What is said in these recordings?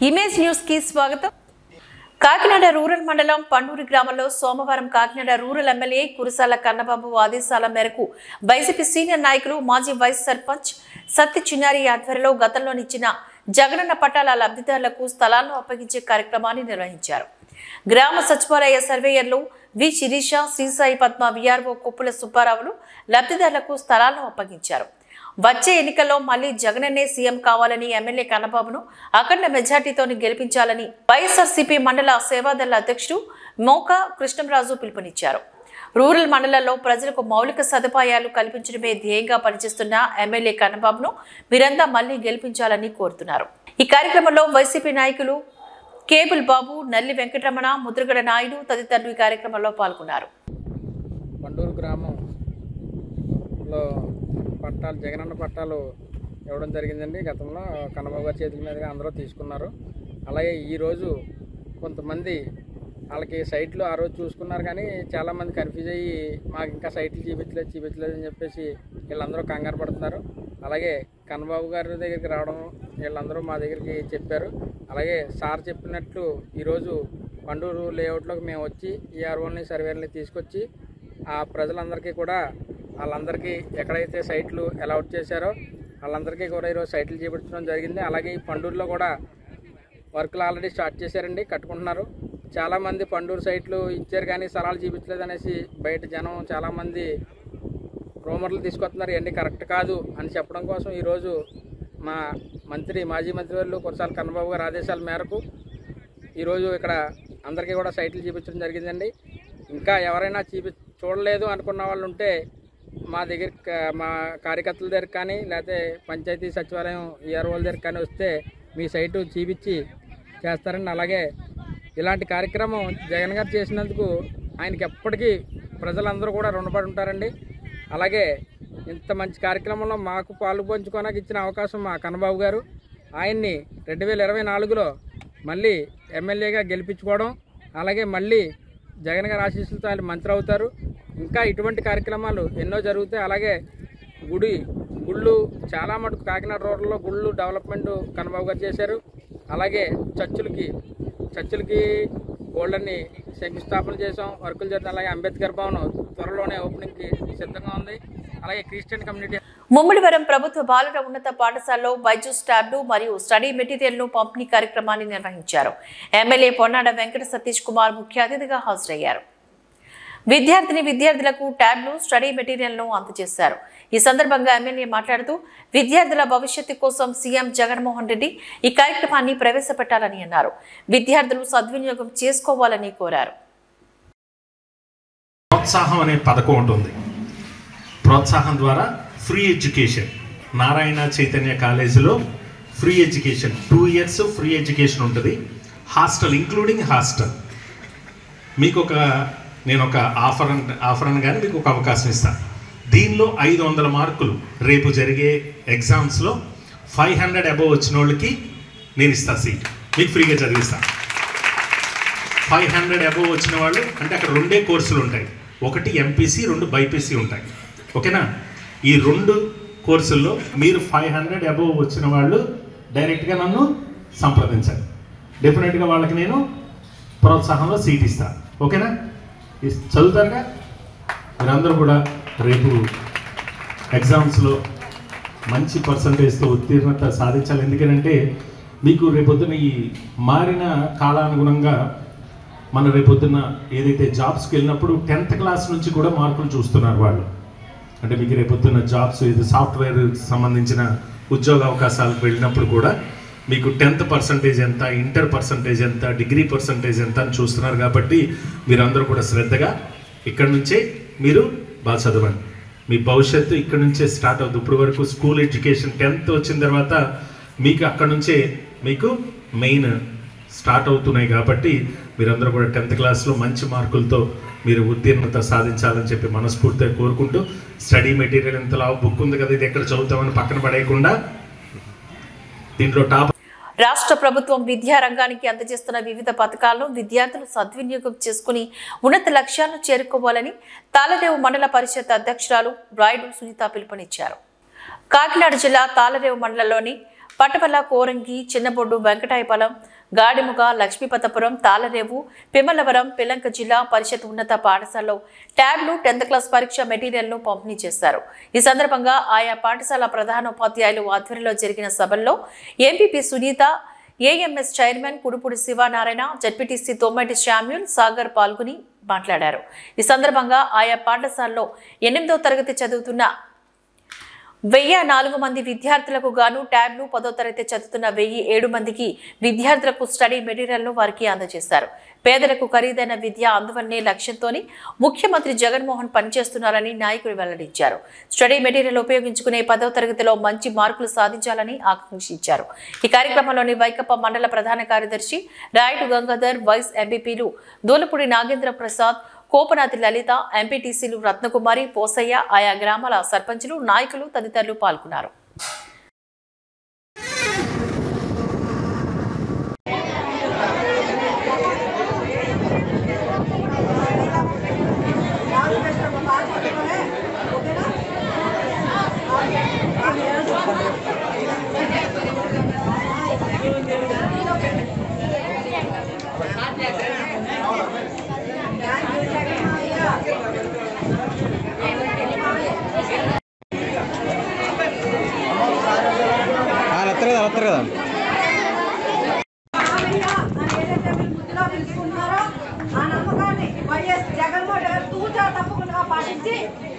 Image news కి స్వాగతం. Kakinada rural మండలం పండూరు గ్రామంలో సోమవారం కాకినాడ రూరల్ ఎమ్మెల్యే కురసాల కన్నబాబు ఆదేశాల మేరకు వైసీపీ సీనియర్ నాయకులు మాజీ వైస్ సర్పంచ్ సత్తి చిన్నారి ఆధ్వర్యంలో గతంలోనిచ్చిన జగనన్న పట్టాల లబ్ధిదారులకు స్థలాలను అప్పగించే కార్యక్రమాన్ని నిర్వహించారు. గ్రామ సచివాలయ సర్వేయర్లు వి శిరీష, శ్రీసాయి పద్మ, విఆర్ఓ కొప్పుల సుబ్బారావులు లబ్ధిదారులకు స్థలాలను అప్పగించారు. వచ్చే ఎన్నికల్లో మళ్లీ జగనన్నే సీఎం కావాలని ఎమ్మెల్యే కన్నబాబును అఖండ మెజార్టీతో గెలిపించాలని వైఎస్ఆర్సీపీ మండల సేవాదళ అధ్యక్షుడు మోకా కృష్ణంరాజు పిలుపునిచ్చారు. రూరల్ మండలాల్లో ప్రజలకు మౌలిక సదుపాయాలు కల్పించడమే ధ్యేయంగా పనిచేస్తున్న ఎమ్మెల్యే కన్నబాబును మీరంతా మళ్లీ గెలిపించాలని కోరుతున్నారు. ఈ కార్యక్రమంలో వైసీపీ నాయకులు కేబుల్ బాబు, నల్లి వెంకటరమణ, ముద్రగడ నాయుడు తదితరులు ఈ కార్యక్రమంలో పాల్గొన్నారు. పండూరు గ్రామంలో పట్టాలు జగనన్న పట్టాలు ఇవ్వడం జరిగిందండి. గతంలో కన్నబాబు గారి చేతుల మీదుగా అందరూ తీసుకున్నారు. అలాగే ఈరోజు కొంతమంది వాళ్ళకి సైట్లు ఆ రోజు చూసుకున్నారు, కానీ చాలామంది కన్ఫ్యూజ్ అయ్యి మాకు ఇంకా సైట్లు చూపించలేదు అని చెప్పేసి వీళ్ళందరూ కంగారు పడుతున్నారు. అలాగే కన్నబాబు గారి దగ్గరికి రావడం వీళ్ళందరూ మా దగ్గరికి చెప్పారు. అలాగే సార్ చెప్పినట్లు ఈరోజు పండూరు లేఅవుట్లోకి మేము వచ్చి ఈఆర్ఓని సర్వేని తీసుకొచ్చి ఆ ప్రజలందరికీ కూడా వాళ్ళందరికీ ఎక్కడైతే సైట్లు అలాట్ చేశారో వాళ్ళందరికీ కూడా ఈరోజు సైట్లు చేపించడం జరిగింది. అలాగే ఈ పండూరులో కూడా వర్క్లు ఆల్రెడీ స్టార్ట్ చేశారండి, కట్టుకుంటున్నారు. చాలామంది పండూరు సైట్లు ఇచ్చారు కానీ స్థలాలు చూపించలేదు అనేసి బయట జనం చాలామంది రూమర్లు తీసుకొస్తున్నారు. ఇవన్నీ కరెక్ట్ కాదు అని చెప్పడం కోసం ఈరోజు మా మాజీ మంత్రివర్యులు కురసాల కన్నబాబు గారి ఆదేశాల మేరకు ఈరోజు ఇక్కడ అందరికీ కూడా సైట్లు చూపించడం జరిగిందండి. ఇంకా ఎవరైనా చూడలేదు అనుకున్న వాళ్ళు ఉంటే మా దగ్గర మా కార్యకర్తల దగ్గర కానీ లేకపోతే పంచాయతీ సచివాలయం ఈఆర్ఓల దగ్గర కానీ వస్తే మీ సైటు చూపించి చేస్తారండి. అలాగే ఇలాంటి కార్యక్రమం జగన్ గారు చేసినందుకు ఆయనకి ఎప్పటికీ ప్రజలందరూ కూడా రుణపడి ఉంటారండి. అలాగే ఇంత మంచి కార్యక్రమంలో మాకు పాలు పంచుకోవడానికి ఇచ్చిన అవకాశం మా కన్నబాబు గారు, ఆయన్ని 2024లో మళ్ళీ ఎమ్మెల్యేగా గెలిపించుకోవడం, అలాగే మళ్ళీ జగన్ గారి ఆశీస్సులతో ఆయన మంత్రి అవుతారు. ఇంకా ఇటువంటి కార్యక్రమాలు ఎన్నో జరుగుతాయి. అలాగే గుళ్ళు చాలా మటుకు కాకినాడ రూరల్లో గుళ్ళు డెవలప్మెంట్ కన్నబాబు గారు చేశారు. అలాగే చర్చిలకి గోల్డన్ని శంకుస్థాపన చేసాం, వర్కులు జరుగుతాయి. అలాగే అంబేద్కర్ భవన్ త్వరలోనే ఓపెనింగ్కి సిద్ధంగా ఉంది. అలాగే క్రిస్టియన్ కమ్యూనిటీ ముమ్మిడివరం ప్రభుత్వ బాలుర ఉన్నత పాఠశాలలో బైజూస్ ట్యాబ్లు మరియు స్టడీ మెటీరియల్ ను పంపిణీ కార్యక్రమాన్ని నిర్వహించారు. ఎమ్మెల్యే పొన్నాడ వెంకట సతీష్ కుమార్ ముఖ్య అతిథిగా హాజరయ్యారు. విద్యార్థులకు ట్యాబ్లు, స్టడీ మెటీరియల్ ను అందజేశారు. ఈ సందర్భంగా ఎమ్మెల్యే మాట్లాడుతూ విద్యార్థుల భవిష్యత్తు కోసం సీఎం జగన్మోహన్ రెడ్డి ఈ కార్యక్రమాన్ని ప్రవేశపెట్టాలని అన్నారు. విద్యార్థులు సద్వినియోగం చేసుకోవాలని కోరారు. ప్రోత్సాహం అనే పథకం ఉంటుంది. ప్రోత్సాహం ద్వారా ఫ్రీ ఎడ్యుకేషన్ నారాయణ చైతన్య కాలేజీలో free education 2 years free education ఉంటుంది. Hostel including hostel. మీకు నేను ఒక ఆఫర్ అని కానీ మీకు ఒక అవకాశం ఇస్తాను. దీనిలో 500 మార్కులు రేపు జరిగే ఎగ్జామ్స్లో 500 అబోవ్ వచ్చిన వాళ్ళకి నేను ఇస్తాను సీట్, మీకు ఫ్రీగా చదివిస్తాను. 500 అబోవ్ వచ్చిన వాళ్ళు అంటే అక్కడ 2 కోర్సులు ఉంటాయి, ఒకటి ఎంపీసీ, 2 బైపీసీ ఉంటాయి. ఓకేనా? ఈ 2 కోర్సుల్లో మీరు 500 అబోవ్ వచ్చిన వాళ్ళు డైరెక్ట్గా నన్ను సంప్రదించాలి. డెఫినెట్గా వాళ్ళకి నేను ప్రోత్సాహంలో సీట్ ఇస్తాను. ఓకేనా? చదువుతారుగా మీరందరూ కూడా రేపు ఎగ్జామ్స్లో మంచి పర్సంటేజ్తో ఉత్తీర్ణత సాధించాలి. ఎందుకంటే మీకు రేపొద్దున ఈ మారిన కాలానుగుణంగా మన రేపొద్దున ఏదైతే జాబ్స్కి వెళ్ళినప్పుడు 10th క్లాస్ నుంచి కూడా మార్కులు చూస్తున్నారు వాళ్ళు. అంటే మీకు రేపొద్దున జాబ్స్ ఏదో సాఫ్ట్వేర్ సంబంధించిన ఉద్యోగ అవకాశాలకు వెళ్ళినప్పుడు కూడా మీకు 10th పర్సంటేజ్ ఎంత, ఇంటర్ పర్సంటేజ్ ఎంత, డిగ్రీ పర్సంటేజ్ ఎంత అని చూస్తున్నారు. కాబట్టి మీరందరూ కూడా శ్రద్ధగా ఇక్కడ నుంచే మీరు బాగా చదవండి. మీ భవిష్యత్తు ఇక్కడ నుంచే స్టార్ట్ అవుతుంది. ఇప్పుడు వరకు స్కూల్ ఎడ్యుకేషన్ 10th వచ్చిన తర్వాత మీకు అక్కడ నుంచే మీకు మెయిన్ స్టార్ట్ అవుతున్నాయి. కాబట్టి మీరందరూ కూడా 10th క్లాస్లో మంచి మార్కులతో మీరు ఉత్తీర్ణత సాధించాలని చెప్పి మనస్ఫూర్తిగా కోరుకుంటూ, స్టడీ మెటీరియల్ ఇంతలా బుక్ ఉంది కదా, ఇది ఎక్కడ చదువుతామని పక్కన పడేయకుండా దీంట్లో టాప్. రాష్ట్ర ప్రభుత్వం విద్యా రంగానికి అందజేస్తున్న వివిధ పథకాలను విద్యార్థులు సద్వినియోగం చేసుకుని ఉన్నత లక్ష్యాలను చేరుకోవాలని తాళరేవు మండల పరిషత్ అధ్యక్షురాలు రాయుడు సునీత పిలుపునిచ్చారు. కాకినాడ జిల్లా తాళరేవు మండలంలోని పట్టవల్ల, కోరంగి, చిన్నబొడ్డు, వెంకటాయపాలెం, గాడిముగ, లక్ష్మీపతపురం, తాళరేవు, పిమలవరం, పిలంక జిల్లా పరిషత్ ఉన్నత పాఠశాలలో ట్యాబ్లు, 10th క్లాస్ పరీక్ష మెటీరియల్ను పంపిణీ చేశారు. ఈ సందర్భంగా ఆయా పాఠశాల ప్రధానోపాధ్యాయులు ఆధ్వర్యంలో జరిగిన సభల్లో MPP Sunitha, AMS chairman Kudupudi Sivanarayana, ZPTC Tommiti Samuel, Sagar పాల్గొని మాట్లాడారు. ఈ సందర్భంగా ఆయా పాఠశాలలో 8వ తరగతి చదువుతున్న 1004 మంది విద్యార్థులకు గాను ట్యాబ్లు, 10వ తరగతి చదువుతున్న 1007 మందికి విద్యార్థులకు స్టడీ మెటీరియల్ను వారికి అందజేశారు. పేదలకు ఖరీదైన విద్య అందువల్లనే లక్ష్యంతోని ముఖ్యమంత్రి జగన్మోహన్ పనిచేస్తున్నారని నాయకులు వెల్లడించారు. స్టడీ మెటీరియల్ ఉపయోగించుకునే 10వ తరగతిలో మంచి మార్కులు సాధించాలని ఆకాంక్షించారు. ఈ కార్యక్రమంలోని వైకప్ప మండల ప్రధాన కార్యదర్శి రాయుడు గంగాధర్, వైస్ ఎంపీపీలు దూలపూడి నాగేంద్ర ప్రసాద్, కోపనాథి లలిత, ఎంపీటీసీలు రత్నకుమారి, పోసయ్య, ఆయా గ్రామాల సర్పంచులు, నాయకులు తదితరులు పాల్గొన్నారు.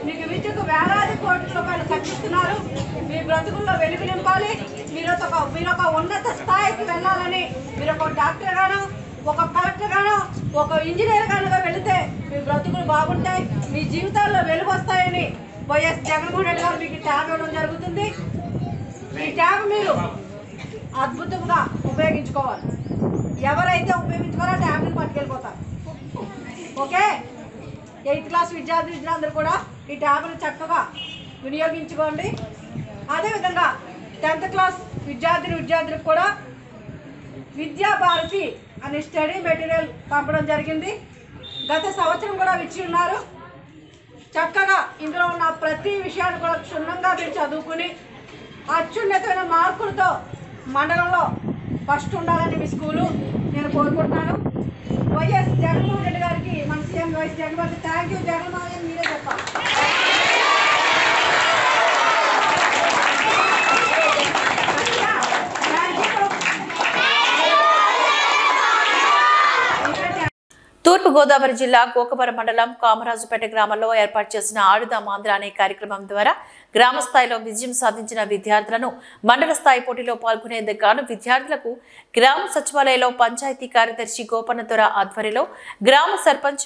మీకు విద్యకు వేలాది కోట్ల రూపాయలు ఖర్చిస్తున్నారు. మీ బ్రతుకుల్లో వెలుగు నింపాలి. మీరు ఒక ఉన్నత స్థాయికి వెళ్ళాలని, మీరు ఒక డాక్టర్ గాను, ఒక కలెక్టర్ గాను, ఒక ఇంజనీర్ గానుగా వెళితే మీ బ్రతుకులు బాగుంటాయి, మీ జీవితాల్లో వెలుగు వస్తాయని వైఎస్ జగన్మోహన్ రెడ్డి గారు మీకు ట్యాబ్ ఇవ్వడం జరుగుతుంది. ఈ ట్యాబ్ మీరు అద్భుతంగా ఉపయోగించుకోవాలి. ఎవరైతే ఉపయోగించుకోవాలో ట్యాబ్ని పట్టుకెళ్ళిపోతారు. ఓకే, 8th క్లాస్ విద్యార్థులందరూ కూడా ఈ ట్యాబ్ను చక్కగా వినియోగించుకోండి. అదేవిధంగా 10th క్లాస్ విద్యార్థులకు కూడా విద్యాభారతి అనే స్టడీ మెటీరియల్ పంపడం జరిగింది. గత సంవత్సరం కూడా ఇచ్చి ఉన్నారు. చక్కగా ఇందులో ఉన్న ప్రతి విషయాన్ని కూడా క్షుణ్ణంగా మీరు చదువుకుని అత్యున్నతమైన మార్కులతో మండలంలో ఫస్ట్ ఉండాలని మీ స్కూలు నేను కోరుకుంటున్నాను. వైఎస్ జగన్మోహన్ రెడ్డి గారికి, మన CM YS Jaganmohan Reddy, thank you Jaganmohan Reddy, మీరే చెప్పాలి. తూర్పుగోదావరి జిల్లా గోకవరం మండలం కామరాజుపేట గ్రామంలో ఏర్పాటు చేసిన ఆడుదాం ఆంధ్ర అనే కార్యక్రమం ద్వారా గ్రామ స్థాయిలో విజయం సాధించిన విద్యార్థులను మండల స్థాయి పోటీలో పాల్గొనేందుకు గాను విద్యార్థులకు గ్రామ సచివాలయంలో పంచాయతీ కార్యదర్శి గోపన్నదొర ఆధ్వర్యంలో గ్రామ సర్పంచ్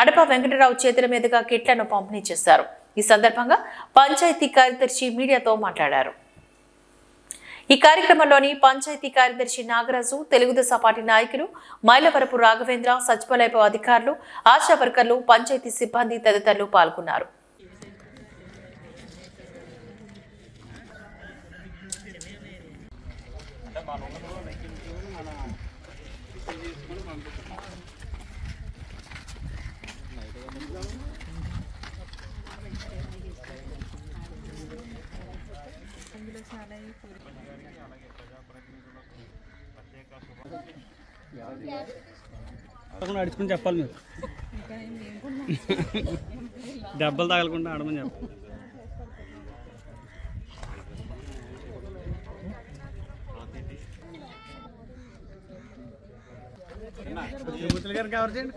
అడప వెంకటరావు చేతుల మీదుగా కిట్లను పంపిణీ చేశారు. ఈ సందర్భంగా పంచాయతీ కార్యదర్శి మీడియాతో మాట్లాడారు. ఈ కార్యక్రమంలోని పంచాయతీ కార్యదర్శి నాగరాజు, తెలుగుదేశం పార్టీ నాయకులు మైలవరపు రాఘవేంద్ర, సచివాలయపు అధికారులు, ఆశా వర్కర్లు, పంచాయతీ సిబ్బంది తదితరులు పాల్గొన్నారు. అడుచుకుని చెప్పాలి, మీరు దెబ్బలు తగలకుండా ఆడమని చెప్పాలి. తిరుమతులు గారు కవర్ చేయండి.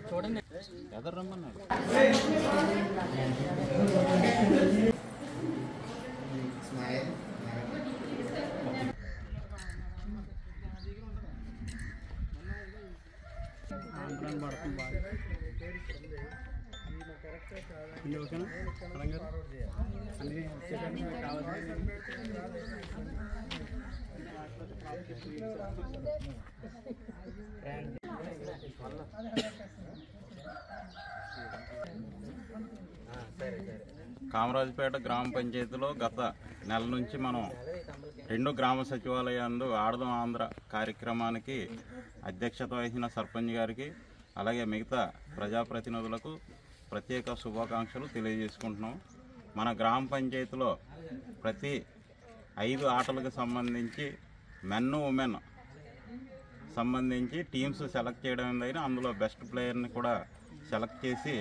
చూడండి ఎదరు రమ్మన్నాడు. పడుతుంది బాగా. ఓకేనా అన్నీ వచ్చేటానికి కావాలి. కామరాజుపేట గ్రామ పంచాయతీలో గత నెల నుంచి మనం రెండు గ్రామ సచివాలయాలు ఆడదాం ఆంధ్ర కార్యక్రమానికి అధ్యక్షత వహించిన సర్పంచ్ గారికి అలాగే మిగతా ప్రజాప్రతినిధులకు ప్రత్యేక శుభాకాంక్షలు తెలియజేసుకుంటున్నాం. మన గ్రామ పంచాయతీలో ప్రతి 5 ఆటలకు సంబంధించి మెన్ ఉమెన్ సంబంధించి టీమ్స్ సెలెక్ట్ చేయడం అయింది. అందులో బెస్ట్ ప్లేయర్ని కూడా సెలెక్ట్ చేసి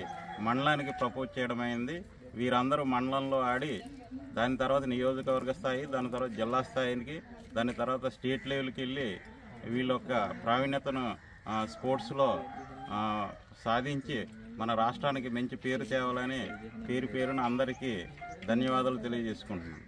మండలానికి ప్రపోజ్ చేయడం అయింది. వీరందరూ మండలంలో ఆడి దాని తర్వాత నియోజకవర్గ స్థాయి, దాని తర్వాత జిల్లా స్థాయికి, దాని తర్వాత స్టేట్ లెవెల్కి వెళ్ళి వీళ్ళ యొక్క ప్రావీణ్యతను స్పోర్ట్స్లో సాధించి మన రాష్ట్రానికి మంచి పేరు తేవాలని పేరున అందరికీ ధన్యవాదాలు తెలియజేసుకుంటున్నాను.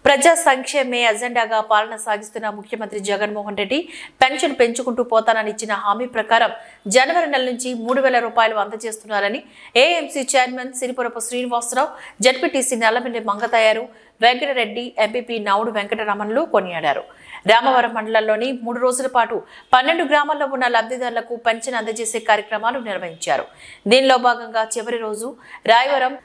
ప్రజా సంక్షేమే అజెండాగా పాలన సాగిస్తున్న ముఖ్యమంత్రి జగన్మోహన్ రెడ్డి పెన్షన్ పెంచుకుంటూ పోతానని ఇచ్చిన హామీ ప్రకారం జనవరి నెల నుంచి 3,000 రూపాయలు అందజేస్తున్నారని AMC chairman Siripurapu Srinivasarao, ZPTC Nallamilli Mangatayaru, Venkatareddy, MPP Naudu Venkataramanulu కొనియాడారు. రామవరం మండలంలోని 3 రోజుల పాటు 12 గ్రామాల్లో ఉన్న లబ్ధిదారులకు పెన్షన్ అందజేసే కార్యక్రమాలు నిర్వహించారు. దీనిలో భాగంగా చివరి రోజు రాయవరం,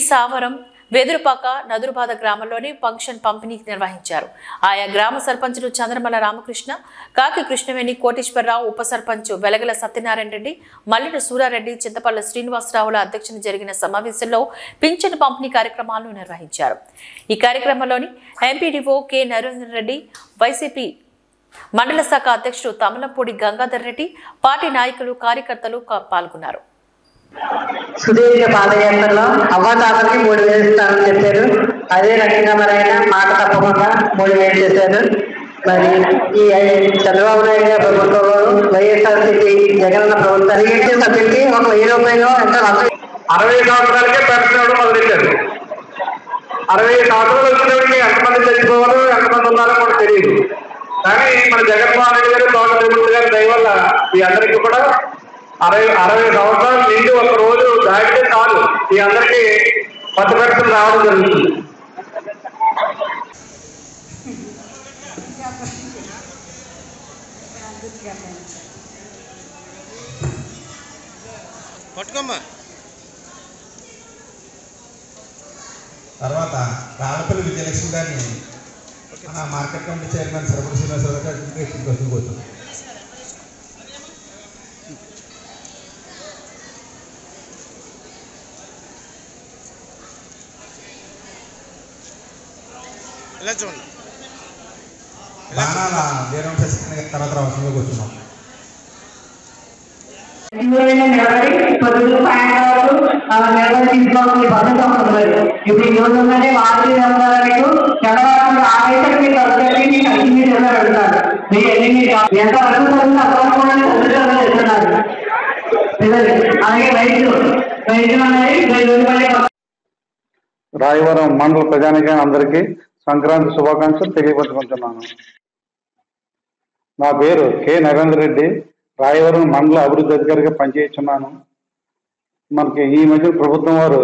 సావరం, వెదురుపాక, నదురుబాద గ్రామంలోని ఫంక్షన్ పంపిణీ నిర్వహించారు. ఆయా గ్రామ సర్పంచులు చంద్రమల రామకృష్ణ, కాకి కృష్ణవేణి, కోటేశ్వరరావు, ఉప సర్పంచ్ వెలగల సత్యనారాయణ రెడ్డి, మల్లిన సూరారెడ్డి, చింతపల్లి శ్రీనివాసరావుల అధ్యక్షతన జరిగిన సమావేశంలో పింఛన్ పంపిణీ కార్యక్రమాలను నిర్వహించారు. ఈ కార్యక్రమంలోని MPDO K Narendra Reddy, YCP మండల శాఖ అధ్యక్షుడు తమలంపూడి గంగాధర్ రెడ్డి, పార్టీ నాయకులు, కార్యకర్తలు పాల్గొన్నారు. సుదీర్ఘ పాదయాత్రలో అవ్వదాతలకి 3,000 ఇస్తామని చెప్పారు. అదే రకంగా మరైనా మాట తప్పకుండా 3,000 చేశారు. మరి ఈ చంద్రబాబు నాయుడు గారి ప్రభుత్వంలో వైఎస్ఆర్సీపీ జగనన్న ప్రభుత్వానికి సభ్యులకి 1,000 రూపాయలు ఎంత 60 సంవత్సరాలకే పెన్షన్ ఇవ్వడం మొదలెట్టారు. 60 సంవత్సరాలు వచ్చినప్పటికీ ఎంతమంది చచ్చిపోవాలో ఎంతమంది ఉన్నారో కూడా తెలియదు. కానీ మన జగన్మోహన్ రెడ్డి గారు, తోట రేవంత్ గారి దయ వల్ల ఈ అందరికీ కూడా 60 సంవత్సరాలు నిండి ఒక రోజు దాటితే చాలు ఈ అందరికీ కొత్త పెన్షన్ రావడం జరుగుతుంది. తర్వాత రాళ్ళపల్లి విజయలక్ష్మి గారిని మన market committee chairman sarpanch Srinivasarao గారికి కోరుతున్నాం. బాణాల వీరం శశికళ తర్వాత రావాల్సిందిగా కూర్చున్నాం. పొద్దున్న సాయంత్రం నిర్వహించుకోవాలని భద్రత ఉంటుంది. ఇప్పుడు ఈ రోజు ఉన్నదే వారి చదవాలి ఆవేశం మీకు అందరికీ కలిసి మీరు ఎలా వెళ్తారు. మీరు ఎంత వరకు అర్థం చేస్తున్నారు. అలాగే రైతులు అనేది రాయవరం మండల ప్రజానికి అందరికీ సంక్రాంతి శుభాకాంక్షలు తెలియపరచుకుంటున్నాను. నా పేరు కె నరేంద్ర రెడ్డి, రాయవరం మండల అభివృద్ధి అధికారిగా పనిచేస్తున్నాను. మనకి ఈ మధ్య ప్రభుత్వం వారు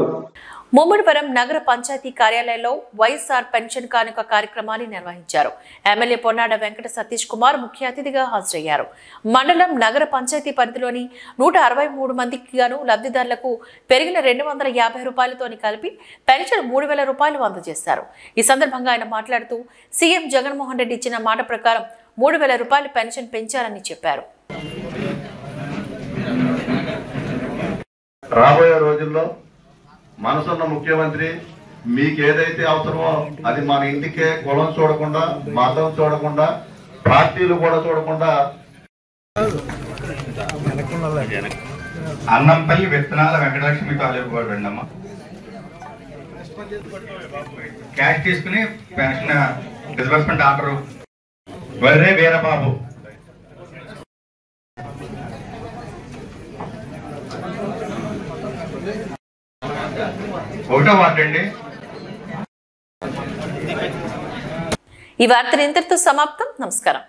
ముమ్మడివరం నగర పంచాయతీ కార్యాలయంలో వైఎస్ఆర్ పెన్షన్ కానుక కార్యక్రమాన్ని నిర్వహించారు. ఎమ్మెల్యే పొన్నాడ వెంకట సతీష్ కుమార్ ముఖ్య అతిథిగా హాజరయ్యారు. మండలం నగర పంచాయతీ పరిధిలోని 163 మందికి గాను లబ్ధిదారులకు పెరిగిన 250 రూపాయలతోని కలిపి పెన్షన్ 3,000 రూపాయలు అందజేశారు. ఈ సందర్భంగా ఆయన మాట్లాడుతూ సీఎం జగన్మోహన్ రెడ్డి ఇచ్చిన మాట ప్రకారం 3,000 రూపాయలు పెన్షన్ పెంచారని చెప్పారు. రాబోయే రోజుల్లో మనసున్న ముఖ్యమంత్రి మీకు ఏదైతే అవసరమో అది మన ఇంటికే కులం చూడకుండా, మతం చూడకుండా, పార్టీలు కూడా చూడకుండా అన్నంపల్లి విత్తనాల వెంకటలక్ష్మి కాలేజ్ కూడా రండమ్మా. క్యాష్ తీసుకుని pension disbursement order Varre Veerababu. ఒకటో వార్డు అండి. ఈ వార్తలు ఇంతటితో సమాప్తం. నమస్కారం.